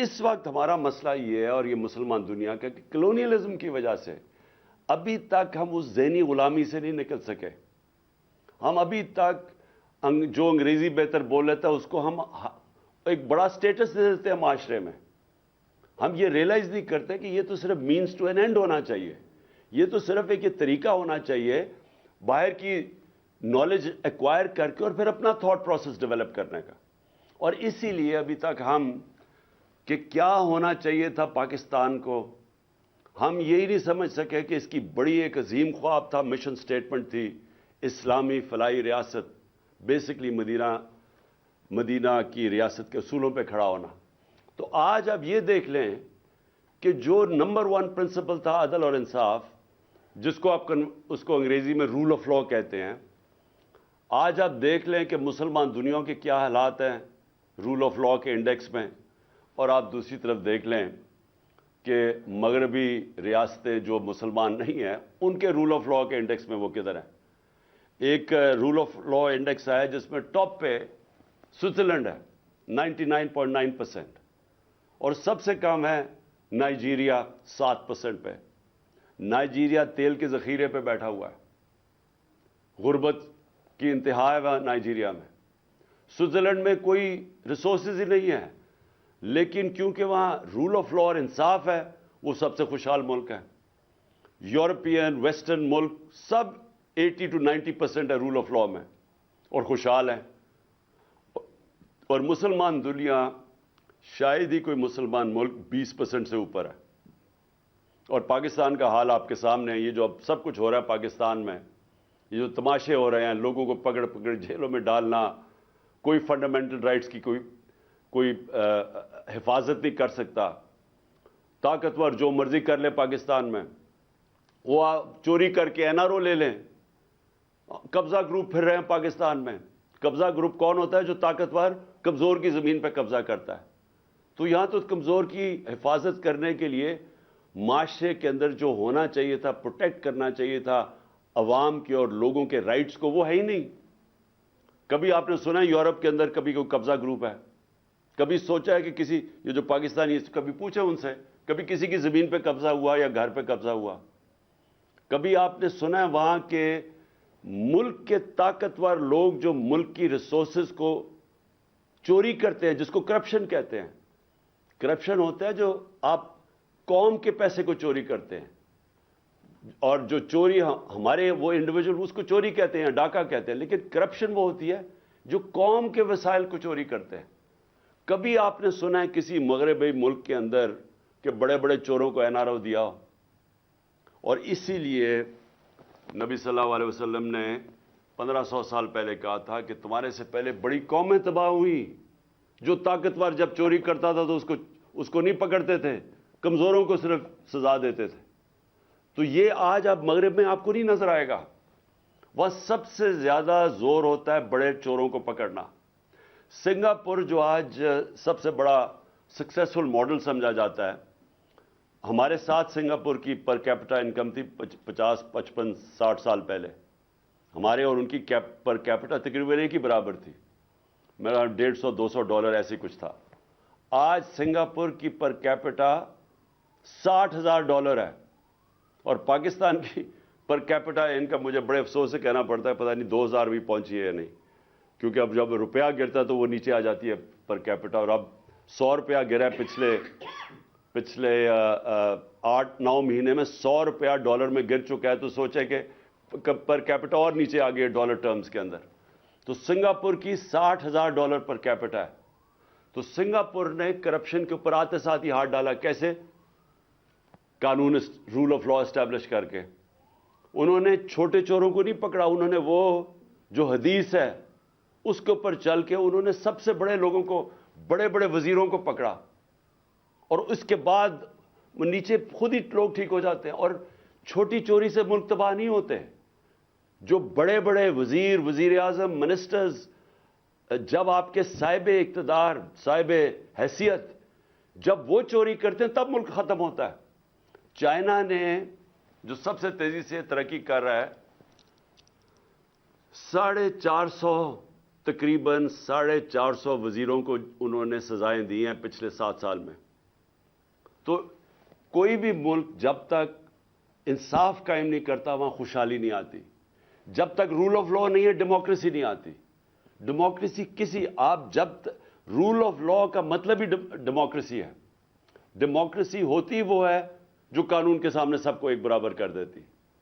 اس وقت ہمارا مسئلہ یہ ہے اور یہ مسلمان دنیا کا کہ کلونیلزم کی وجہ سے ابھی تک ہم اس ذہنی غلامی سے نہیں نکل سکے. ہم ابھی تک جو انگریزی بہتر بول لیتا ہے اس کو ہم ایک بڑا سٹیٹس دے دیتے ہیں معاشرے میں. ہم یہ ریئلائز نہیں کرتے کہ یہ تو صرف مینس ٹو این اینڈ ہونا چاہیے. یہ تو صرف ایک یہ طریقہ ہونا چاہیے باہر کی نالج ایکوائر کر کے اور پھر اپنا تھاٹ پروسیس ڈیولپ کرنے کا. اور اسی لیے ابھی تک ہم کہ کیا ہونا چاہیے تھا پاکستان کو, ہم یہی نہیں سمجھ سکے کہ اس کی بڑی ایک عظیم خواب تھا, مشن سٹیٹمنٹ تھی, اسلامی فلاحی ریاست, بیسکلی مدینہ کی ریاست کے اصولوں پہ کھڑا ہونا. تو آج آپ یہ دیکھ لیں کہ جو نمبر 1 پرنسپل تھا عدل اور انصاف, جس کو آپ اس کو انگریزی میں رول آف لا کہتے ہیں, آج آپ دیکھ لیں کہ مسلمان دنیا کے کیا حالات ہیں رول آف لا کے انڈیکس میں, اور آپ دوسری طرف دیکھ لیں کہ مغربی ریاستیں جو مسلمان نہیں ہیں ان کے رول آف لا کے انڈیکس میں وہ کدھر ہیں. ایک رول آف لا انڈیکس ہے جس میں ٹاپ پہ سوئٹزرلینڈ ہے 99.9%, اور سب سے کم ہے نائجیریا 7% پہ. نائجیریا تیل کے ذخیرے پہ بیٹھا ہوا ہے, غربت کی انتہا ہے وہاں نائجیریا میں. سوئٹزرلینڈ میں کوئی ریسورسز ہی نہیں ہے, لیکن کیونکہ وہاں رول آف لا اور انصاف ہے وہ سب سے خوشحال ملک ہے. یورپین ویسٹرن ملک سب 80 to 90% ہے رول آف لا میں اور خوشحال ہیں, اور مسلمان دنیا شاید ہی کوئی مسلمان ملک 20% سے اوپر ہے. اور پاکستان کا حال آپ کے سامنے ہے. یہ جو اب سب کچھ ہو رہا ہے پاکستان میں, یہ جو تماشے ہو رہے ہیں, لوگوں کو پکڑ پکڑ جیلوں میں ڈالنا, کوئی فنڈامنٹل رائٹس کی کوئی حفاظت نہیں کر سکتا, طاقتور جو مرضی کر لے پاکستان میں, وہ چوری کر کے این آر او لے لیں. قبضہ گروپ پھر رہے ہیں پاکستان میں. قبضہ گروپ کون ہوتا ہے؟ جو طاقتور کمزور کی زمین پہ قبضہ کرتا ہے. تو یہاں تو کمزور کی حفاظت کرنے کے لیے معاشرے کے اندر جو ہونا چاہیے تھا, پروٹیکٹ کرنا چاہیے تھا عوام کے اور لوگوں کے رائٹس کو, وہ ہے ہی نہیں. کبھی آپ نے سنا ہے یورپ کے اندر کبھی کوئی قبضہ گروپ ہے؟ کبھی سوچا ہے کہ کسی یہ جو پاکستانی کبھی پوچھا ان سے کبھی کسی کی زمین پہ قبضہ ہوا یا گھر پہ قبضہ ہوا؟ کبھی آپ نے سنا ہے وہاں کے ملک کے طاقتور لوگ جو ملک کی ریسورسز کو چوری کرتے ہیں, جس کو کرپشن کہتے ہیں. کرپشن ہوتا ہے جو آپ قوم کے پیسے کو چوری کرتے ہیں, اور جو چوری ہمارے وہ انڈیویجول اس کو چوری کہتے ہیں, ڈاکہ کہتے ہیں, لیکن کرپشن وہ ہوتی ہے جو قوم کے وسائل کو چوری کرتے ہیں. کبھی آپ نے سنا ہے کسی مغربی ملک کے اندر کہ بڑے بڑے چوروں کو این آر او دیا ہو؟ اور اسی لیے نبی صلی اللہ علیہ وسلم نے 1500 سال پہلے کہا تھا کہ تمہارے سے پہلے بڑی قومیں تباہ ہوئی. جو طاقتور جب چوری کرتا تھا تو اس کو نہیں پکڑتے تھے, کمزوروں کو صرف سزا دیتے تھے. تو یہ آج اب مغرب میں آپ کو نہیں نظر آئے گا. وہاں سب سے زیادہ زور ہوتا ہے بڑے چوروں کو پکڑنا. سنگاپور جو آج سب سے بڑا سکسیسفل ماڈل سمجھا جاتا ہے, ہمارے ساتھ سنگاپور کی پر کیپٹا انکم تھی 50 55 60 سال پہلے. ہمارے اور ان کی پر کیپٹا تقریباً ایک ہی برابر تھی, میرا $150-200 ایسے کچھ تھا. آج سنگاپور کی پر کیپٹا $60,000 ہے, اور پاکستان کی پر کیپٹا انکم مجھے بڑے افسوس سے کہنا پڑتا ہے پتہ نہیں 2000 بھی پہنچی ہے یا نہیں, کیونکہ اب جب روپیہ گرتا ہے تو وہ نیچے آ جاتی ہے پر کیپٹا. اور اب $100 گرا ہے پچھلے 8-9 مہینے میں $100 ڈالر میں گر چکا ہے. تو سوچے کہ پر کیپٹا اور نیچے آ گئی ہے ڈالر ٹرمز کے اندر. تو سنگاپور کی $60,000 پر کیپٹا ہے. تو سنگاپور نے کرپشن کے اوپر آتے ساتھ ہی ہاتھ ڈالا. کیسے؟ قانون رول آف لا اسٹیبلش کر کے. انہوں نے چھوٹے چوروں کو نہیں پکڑا, انہوں نے وہ جو حدیث ہے اس کے اوپر چل کے انہوں نے سب سے بڑے لوگوں کو, بڑے بڑے وزیروں کو پکڑا, اور اس کے بعد نیچے خود ہی لوگ ٹھیک ہو جاتے ہیں. اور چھوٹی چوری سے ملک تباہ نہیں ہوتے. جو بڑے بڑے وزیر اعظم, منسٹرز, جب آپ کے صاحب اقتدار, صاحب حیثیت جب وہ چوری کرتے ہیں تب ملک ختم ہوتا ہے. چائنا نے جو سب سے تیزی سے ترقی کر رہا ہے, 450 تقریباً 450 وزیروں کو انہوں نے سزائیں دی ہیں پچھلے 7 سال میں. تو کوئی بھی ملک جب تک انصاف قائم نہیں کرتا وہاں خوشحالی نہیں آتی. جب تک رول آف لا نہیں ہے ڈیموکریسی نہیں آتی. ڈیموکریسی آپ جب رول آف لا کا مطلب ہی ڈیموکریسی ہے. ڈیموکریسی ہوتی وہ ہے جو قانون کے سامنے سب کو ایک برابر کر دیتی.